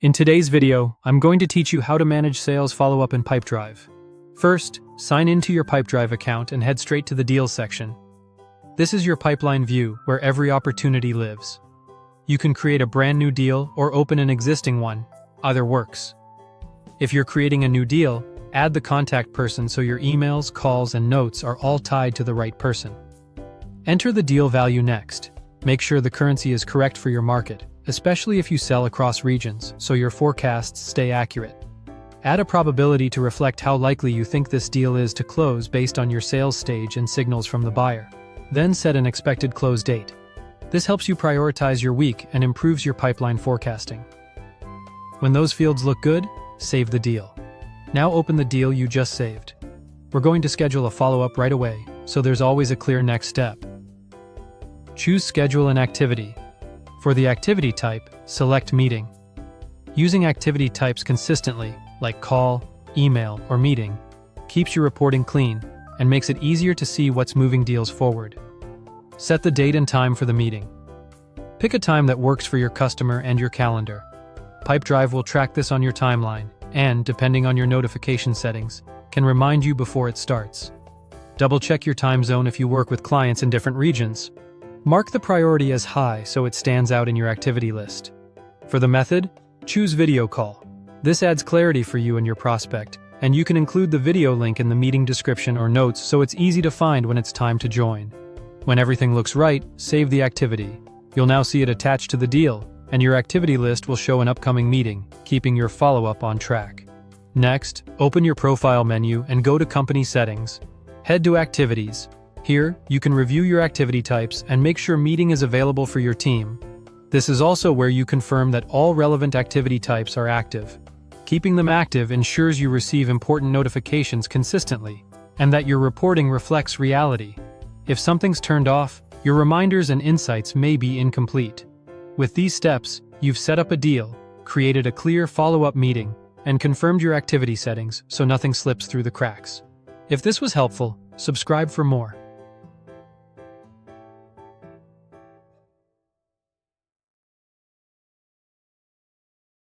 In today's video, I'm going to teach you how to manage sales follow-up in Pipedrive. First, sign into your Pipedrive account and head straight to the Deals section. This is your pipeline view where every opportunity lives. You can create a brand new deal or open an existing one. Either works. If you're creating a new deal, add the contact person so your emails, calls, and notes are all tied to the right person. Enter the deal value next. Make sure the currency is correct for your market, especially if you sell across regions, so your forecasts stay accurate. Add a probability to reflect how likely you think this deal is to close based on your sales stage and signals from the buyer. Then set an expected close date. This helps you prioritize your week and improves your pipeline forecasting. When those fields look good, save the deal. Now open the deal you just saved. We're going to schedule a follow-up right away, so there's always a clear next step. Choose Schedule an Activity. For the activity type, select Meeting. Using activity types consistently, like call, email, or meeting, keeps your reporting clean and makes it easier to see what's moving deals forward. Set the date and time for the meeting. Pick a time that works for your customer and your calendar. Pipedrive will track this on your timeline and, depending on your notification settings, can remind you before it starts. Double-check your time zone if you work with clients in different regions. Mark the priority as high so it stands out in your activity list. For the method, choose Video Call. This adds clarity for you and your prospect, and you can include the video link in the meeting description or notes so it's easy to find when it's time to join. When everything looks right, save the activity. You'll now see it attached to the deal, and your activity list will show an upcoming meeting, keeping your follow-up on track. Next, open your profile menu and go to Company Settings. Head to Activities. Here, you can review your activity types and make sure meeting is available for your team. This is also where you confirm that all relevant activity types are active. Keeping them active ensures you receive important notifications consistently, and that your reporting reflects reality. If something's turned off, your reminders and insights may be incomplete. With these steps, you've set up a deal, created a clear follow-up meeting, and confirmed your activity settings so nothing slips through the cracks. If this was helpful, subscribe for more.